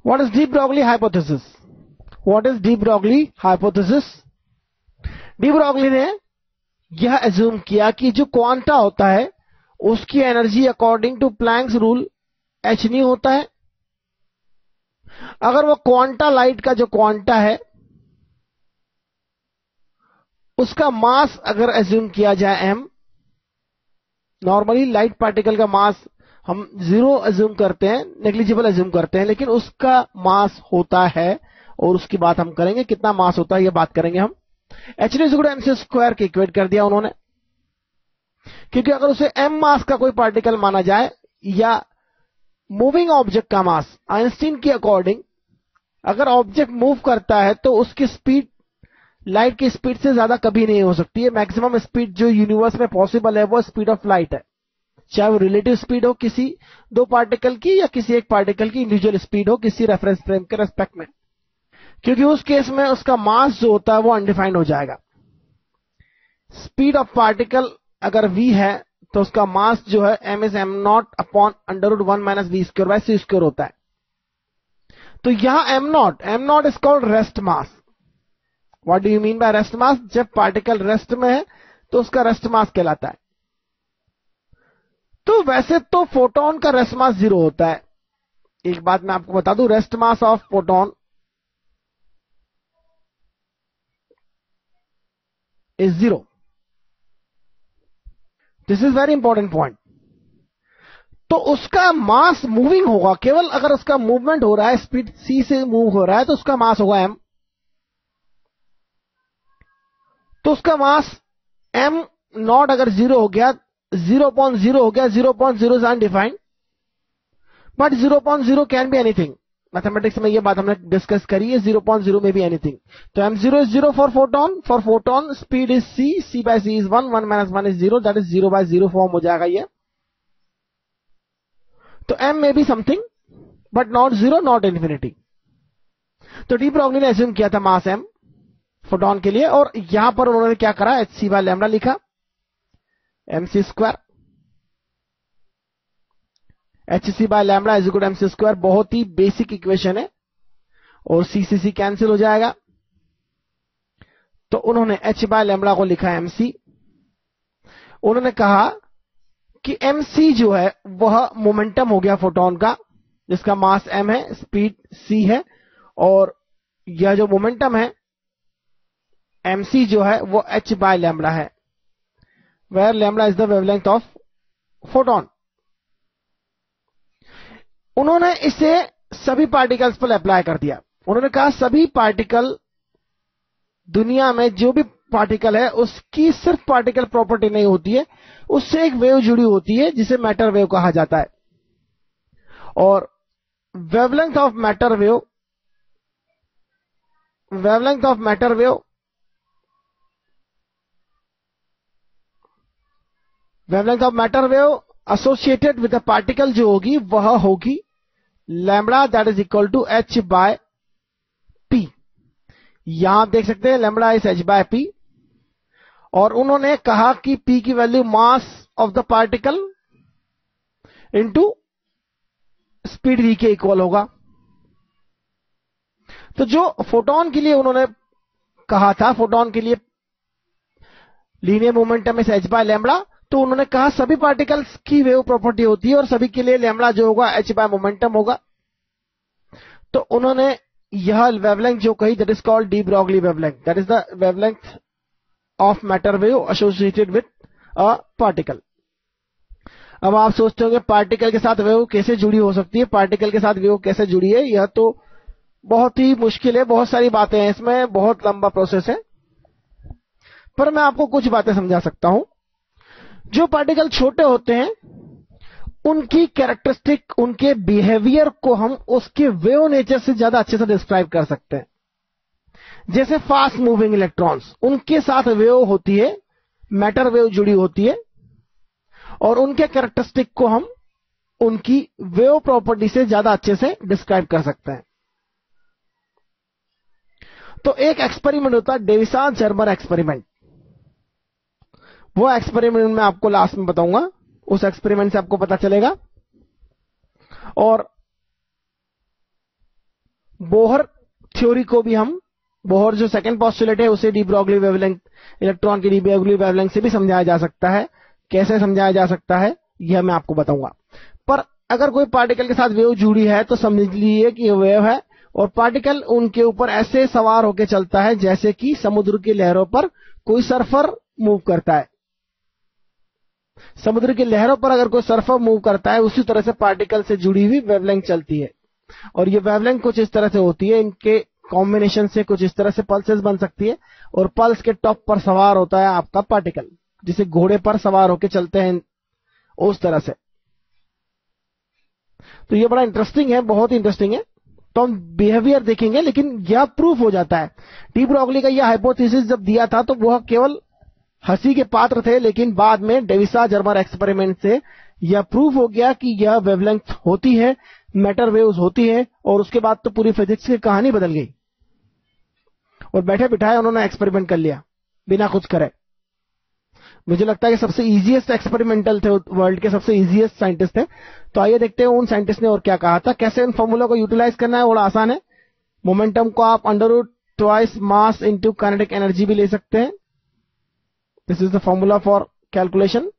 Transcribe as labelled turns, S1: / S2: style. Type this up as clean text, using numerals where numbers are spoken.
S1: What is de Broglie hypothesis? What is de Broglie hypothesis? De Broglie ने यह assume किया कि जो क्वांटा होता है उसकी energy according to Planck's rule h नहीं होता है। अगर वो क्वांटा लाइट का जो क्वांटा है उसका मास अगर एज्यूम किया जाए m, नॉर्मली लाइट पार्टिकल का मास हम 0 एज्यूम करते हैं, नेग्लिजिबल एज्यूम करते हैं, लेकिन उसका मास होता है और उसकी बात हम करेंगे, कितना मास होता है यह बात करेंगे हम। h⁻mc² के इक्वेट कर दिया उन्होंने, क्योंकि अगर उसे m मास का कोई पार्टिकल माना जाए या मूविंग ऑब्जेक्ट का मास, आइंस्टीन के अकॉर्डिंग अगर ऑब्जेक्ट मूव करता है तो उसकी स्पीड लाइट की स्पीड से ज्यादा कभी नहीं हो सकती है। मैक्सिमम स्पीड जो यूनिवर्स में पॉसिबल है वो स्पीड ऑफ लाइट है, चाहे वो रिलेटिव स्पीड हो किसी दो पार्टिकल की या किसी एक पार्टिकल की इंडिविजुअल स्पीड हो किसी रेफरेंस फ्रेम के रेस्पेक्ट में, क्योंकि उस केस में उसका मास जो होता है वो अनडिफाइंड हो जाएगा। स्पीड ऑफ पार्टिकल अगर v है तो उसका मास जो है m is m0 upon √1 - v²/c² होता है। तो यहां m0 is called rest mass. What do you mean by rest mass? जब पार्टिकल रेस्ट में है तो उसका रेस्ट मास कहलाता है। तो वैसे तो फोटोन का रेस्ट मास 0 होता है। एक बात मैं आपको बता दूं, rest mass of photon is 0। This is very important point. तो उसका मास मूविंग होगा, केवल अगर उसका मूवमेंट हो रहा है, स्पीड c से मूव हो रहा है तो उसका मास होगा m। तो उसका मास m0 अगर 0 हो गया, 0.0 हो गया, 0.0 is undefined, but 0.0 can be anything. Mathematics में यह बात हमने डिस्कस करी है, 0.0 में भी एनीथिंग। तो m0 is 0 for photon speed is c/c is 1 1 - 1 is 0, that is 0/0 form हो जाएगा ये। तो m में भी something but not 0, not infinity. तो डी ब्रॉगली ने एज्यूम किया था मास m फोटोन के लिए, और यहां पर उन्होंने क्या करा, hc/λ लिखा, mc²। hc/λ is equal to mc², बहुत ही बेसिक इक्वेशन है, और c से c कैंसिल हो जाएगा। तो उन्होंने h/λ को लिखा mc। उन्होंने कहा कि mc जो है वह मोमेंटम हो गया फोटोन का, जिसका मास m है, स्पीड c है, और यह जो मोमेंटम है mc जो है वो h/λ है, where λ is the wavelength of photon. उन्होंने इसे सभी पार्टिकल्स पर अप्लाई कर दिया। उन्होंने कहा सभी पार्टिकल, दुनिया में जो भी पार्टिकल है उसकी सिर्फ पार्टिकल प्रॉपर्टी नहीं होती है, उससे एक वेव जुड़ी होती है जिसे मैटर वेव कहा जाता है। और wavelength of matter wave associated with the particle जो होगी वह होगी lambda, that is equal to h/p। यहां आप देख सकते हैं लैम्ब्डा इज h/p, और उन्होंने कहा कि p की value mass of the particle into speed v के इक्वल होगा। तो जो फोटोन के लिए उन्होंने कहा था, फोटोन के लिए लीनियर मोमेंटम इज h/λ, तो उन्होंने कहा सभी पार्टिकल्स की वेव प्रॉपर्टी होती है और सभी के लिए लैम्ब्डा जो होगा h/मोमेंटम होगा। तो उन्होंने यह वेवलेंथ जो कही, that is called de Broglie wavelength, that is the wavelength of matter wave associated with a particle. अब आप सोचते होंगे पार्टिकल के साथ वेव कैसे जुड़ी हो सकती है, पार्टिकल के साथ वेव कैसे जुड़ी है, यह तो बहुत ही मुश्किल है, बहुत सारी बातें हैं इसमें, बहुत लंबा प्रोसेस है, पर मैं आपको कुछ बातें समझा सकता हूं। जो पार्टिकल छोटे होते हैं उनकी कैरेक्टरिस्टिक, उनके बिहेवियर को हम उसके वेव नेचर से ज्यादा अच्छे से डिस्क्राइब कर सकते हैं। जैसे फास्ट मूविंग इलेक्ट्रॉन्स, उनके साथ वेव होती है, मैटर वेव जुड़ी होती है, और उनके कैरेक्टरिस्टिक को हम उनकी वेव प्रॉपर्टी से ज्यादा अच्छे से डिस्क्राइब कर सकते हैं। तो एक एक्सपेरिमेंट होता है डेविसन-जर्मर एक्सपेरिमेंट। वो एक्सपेरिमेंट मैं आपको लास्ट में बताऊंगा, उस एक्सपेरिमेंट से आपको पता चलेगा। और बोहर थ्योरी को भी हम, बोहर जो सेकंड पोस्टुलेट है उसे डी ब्रोगली वेवलेंथ, इलेक्ट्रॉन की डी ब्रोगली वेवलेंथ से भी समझाया जा सकता है। कैसे समझाया जा सकता है यह मैं आपको बताऊंगा। पर अगर कोई पार्टिकल के साथ वेव जुड़ी है तो समझ लीजिए कि यह वेव है और पार्टिकल उनके ऊपर ऐसे सवार होकर चलता है जैसे कि समुद्र की लहरों पर कोई सर्फर मूव करता है। समुद्र की लहरों पर अगर कोई सर्फर मूव करता है उसी तरह से पार्टिकल से जुड़ी हुई वेवलेंथ चलती है और ये वेवलेंथ कुछ इस तरह से होती है, इनके कॉम्बिनेशन से कुछ इस तरह से पल्सेस बन सकती है और पल्स के टॉप पर सवार होता है आपका पार्टिकल, जिसे घोड़े पर सवार होकर चलते हैं उस तरह से। तो ये बड़ा इंटरेस्टिंग है, बहुत इंटरेस्टिंग है। तो हम बिहेवियर देखेंगे लेकिन यह प्रूफ हो जाता है। डी ब्रोगली का यह हाइपोथेसिस जब दिया था तो वह केवल हंसी के पात्र थे, लेकिन बाद में डेविसा जर्मर एक्सपेरिमेंट से यह प्रूफ हो गया कि यह वेवलेंथ होती है, मैटर वेव्स होती है और उसके बाद तो पूरी फिजिक्स की कहानी बदल गई और बैठे बिठाए उन्होंने एक्सपेरिमेंट कर लिया बिना कुछ करे। मुझे लगता है कि सबसे इजीएस्ट एक्सपेरिमेंटल थे, वर्ल्ड के सबसे इजीएस्ट साइंटिस्ट थे। तो आइए देखते हैं उन साइंटिस्ट ने और क्या कहा था। कैसे इन फॉर्मूला को यूटिलाइज करना है बड़ा आसान है। मोमेंटम को आप under root twice mass into kinetic energy भी ले सकते हैं। This is the formula for calculation.